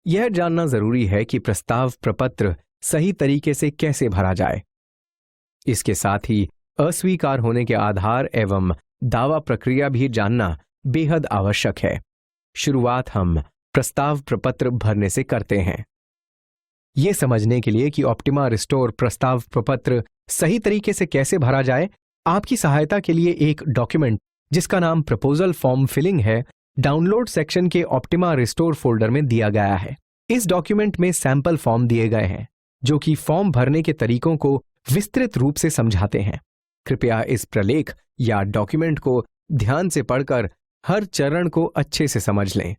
यह जानना जरूरी है कि प्रस्ताव प्रपत्र सही तरीके से कैसे भरा जाए। इसके साथ ही अस्वीकार होने के आधार एवं दावा प्रक्रिया भी जानना बेहद आवश्यक है। शुरुआत हम प्रस्ताव प्रपत्र भरने से करते हैं। यह समझने के लिए कि ऑप्टिमा रिस्टोर प्रस्ताव प्रपत्र सही तरीके से कैसे भरा जाए, आपकी सहायता के लिए एक डॉक्यूमेंट जिसका नाम प्रपोजल फॉर्म फिलिंग है, डाउनलोड सेक्शन के ऑप्टिमा रिस्टोर फोल्डर में दिया गया है। इस डॉक्यूमेंट में सैंपल फॉर्म दिए गए हैं जो कि फॉर्म भरने के तरीकों को विस्तृत रूप से समझाते हैं। कृपया इस प्रलेख या डॉक्यूमेंट को ध्यान से पढ़कर हर चरण को अच्छे से समझ लें।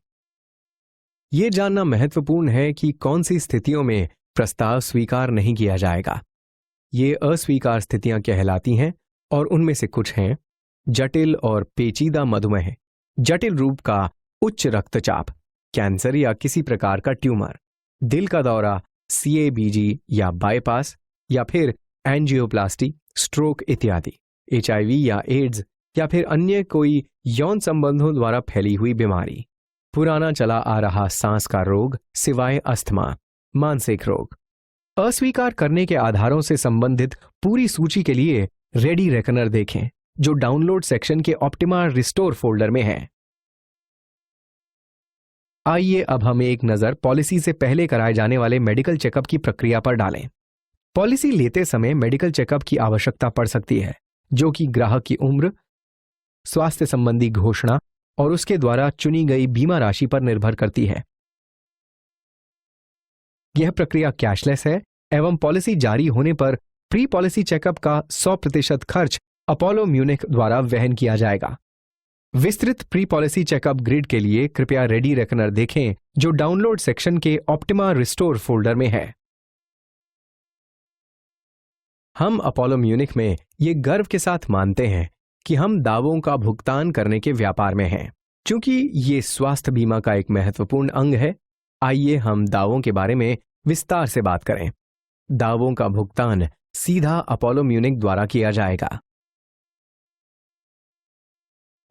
यह जानना महत्वपूर्ण है कि कौन सी स्थितियों में प्रस्ताव स्वीकार नहीं किया जाएगा। ये अस्वीकार स्थितियां कहलाती हैं और उनमें से कुछ हैं जटिल और पेचीदा मधुमेह, जटिल रूप का उच्च रक्तचाप, कैंसर या किसी प्रकार का ट्यूमर, दिल का दौरा, CABG या बाईपास या फिर एंजियोप्लास्टी, स्ट्रोक इत्यादि, HIV या एड्स या फिर अन्य कोई यौन संबंधों द्वारा फैली हुई बीमारी, पुराना चला आ रहा सांस का रोग सिवाय अस्थमा, मानसिक रोग। अस्वीकार करने के आधारों से संबंधित पूरी सूची के लिए रेडी रेकनर देखें जो डाउनलोड सेक्शन के ऑप्टिमा रिस्टोर फोल्डर में है। आइए अब हम एक नजर पॉलिसी से पहले कराए जाने वाले मेडिकल चेकअप की प्रक्रिया पर डालें। पॉलिसी लेते समय मेडिकल चेकअप की आवश्यकता पड़ सकती है जो कि ग्राहक की उम्र, स्वास्थ्य संबंधी घोषणा और उसके द्वारा चुनी गई बीमा राशि पर निर्भर करती है। यह प्रक्रिया कैशलेस है एवं पॉलिसी जारी होने पर प्री पॉलिसी चेकअप का 100% खर्च अपोलो म्यूनिख द्वारा वहन किया जाएगा। विस्तृत प्री पॉलिसी चेकअप ग्रिड के लिए कृपया रेडी रेकनर देखें जो डाउनलोड सेक्शन के ऑप्टिमा रिस्टोर फोल्डर में है। हम अपोलो म्यूनिख में ये गर्व के साथ मानते हैं कि हम दावों का भुगतान करने के व्यापार में हैं। चूंकि ये स्वास्थ्य बीमा का एक महत्वपूर्ण अंग है, आइए हम दावों के बारे में विस्तार से बात करें। दावों का भुगतान सीधा अपोलो म्यूनिख द्वारा किया जाएगा।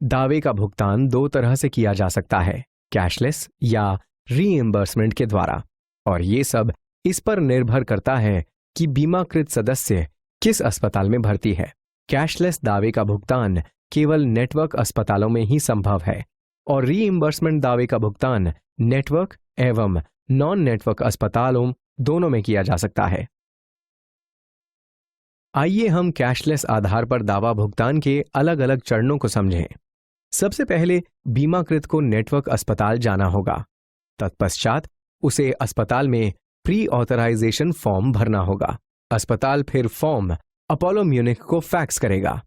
दावे का भुगतान दो तरह से किया जा सकता है, कैशलेस या रीइंबर्समेंट के द्वारा, और ये सब इस पर निर्भर करता है कि बीमाकृत सदस्य किस अस्पताल में भर्ती है। कैशलेस दावे का भुगतान केवल नेटवर्क अस्पतालों में ही संभव है और रीइंबर्समेंट दावे का भुगतान नेटवर्क एवं नॉन नेटवर्क अस्पतालों दोनों में किया जा सकता है। आइए हम कैशलेस आधार पर दावा भुगतान के अलग अलग चरणों को समझें। सबसे पहले बीमाकृत को नेटवर्क अस्पताल जाना होगा। तत्पश्चात उसे अस्पताल में प्री ऑथराइजेशन फॉर्म भरना होगा। अस्पताल फिर फॉर्म अपोलो म्यूनिख को फैक्स करेगा।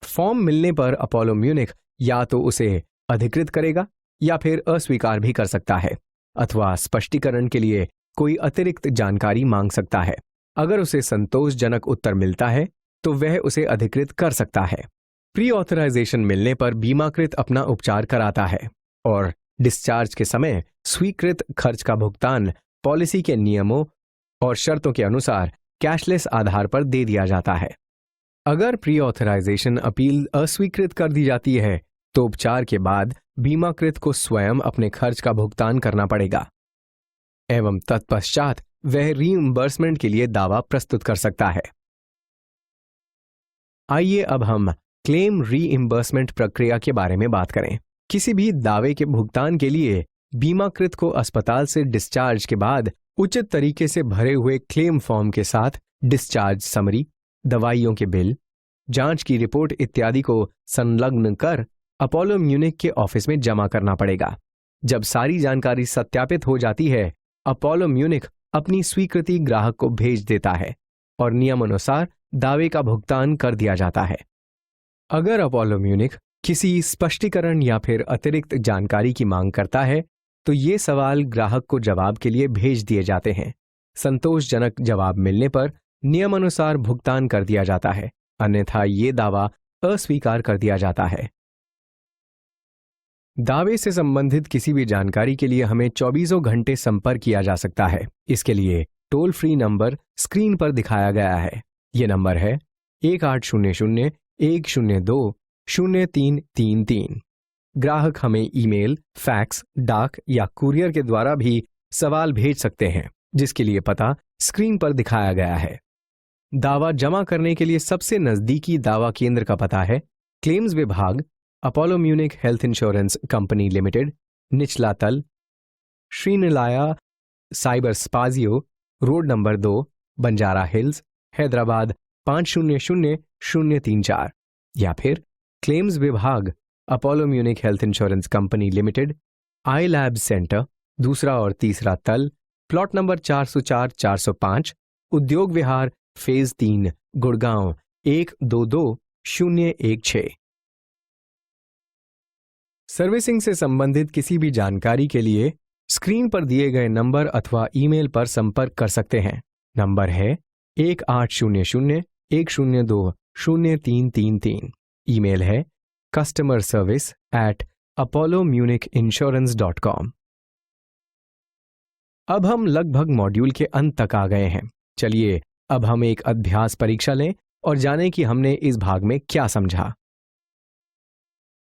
फॉर्म मिलने पर अपोलो म्यूनिख या तो उसे अधिकृत करेगा या फिर अस्वीकार भी कर सकता है अथवा स्पष्टीकरण के लिए कोई अतिरिक्त जानकारी मांग सकता है। अगर उसे संतोषजनक उत्तर मिलता है तो वह उसे अधिकृत कर सकता है। प्री ऑथराइजेशन मिलने पर बीमाकृत अपना उपचार कराता है और डिस्चार्ज के समय स्वीकृत खर्च का भुगतान पॉलिसी के नियमों और शर्तों के अनुसार कैशलेस आधार पर दे दिया जाता है। अगर प्री ऑथराइजेशन अपील अस्वीकृत कर दी जाती है तो उपचार के बाद बीमाकृत को स्वयं अपने खर्च का भुगतान करना पड़ेगा एवं तत्पश्चात वह रीइंबर्समेंट के लिए दावा प्रस्तुत कर सकता है। आइए अब हम क्लेम रीइंबर्समेंट प्रक्रिया के बारे में बात करें। किसी भी दावे के भुगतान के लिए बीमाकृत को अस्पताल से डिस्चार्ज के बाद उचित तरीके से भरे हुए क्लेम फॉर्म के साथ डिस्चार्ज समरी, दवाइयों के बिल, जांच की रिपोर्ट इत्यादि को संलग्न कर अपोलो म्यूनिख के ऑफिस में जमा करना पड़ेगा। जब सारी जानकारी सत्यापित हो जाती है, अपोलो म्यूनिख अपनी स्वीकृति ग्राहक को भेज देता है और नियमानुसार दावे का भुगतान कर दिया जाता है। अगर अपोलो म्यूनिख किसी स्पष्टीकरण या फिर अतिरिक्त जानकारी की मांग करता है तो ये सवाल ग्राहक को जवाब के लिए भेज दिए जाते हैं। संतोषजनक जवाब मिलने पर नियमानुसार भुगतान कर दिया जाता है, अन्यथा ये दावा अस्वीकार कर दिया जाता है। दावे से संबंधित किसी भी जानकारी के लिए हमें 24 घंटे संपर्क किया जा सकता है। इसके लिए टोल फ्री नंबर स्क्रीन पर दिखाया गया है। ये नंबर है 1800-102-0333। ग्राहक हमें ईमेल, फैक्स, डाक या कुरियर के द्वारा भी सवाल भेज सकते हैं, जिसके लिए पता स्क्रीन पर दिखाया गया है। दावा जमा करने के लिए सबसे नजदीकी दावा केंद्र का पता है क्लेम्स विभाग, Apollo Munich health insurance company limited, निचला तल, Srinilaya cyber Spazio, road number 2, Banjara Hills, Hyderabad 500034, या फिर क्लेम्स विभाग, Apollo Munich health insurance company limited, I lab centre, दूसरा और तीसरा तल, प्लॉट नंबर 404-405, उद्योग विहार, फेज 3, गुड़गांव 122016। सर्विसिंग से संबंधित किसी भी जानकारी के लिए स्क्रीन पर दिए गए नंबर अथवा ईमेल पर संपर्क कर सकते हैं। नंबर है 1800-102-0333। ईमेल है customerservice@apollomunicinsurance.com। अब हम लगभग मॉड्यूल के अंत तक आ गए हैं। चलिए अब हम एक अभ्यास परीक्षा लें और जानें कि हमने इस भाग में क्या समझा।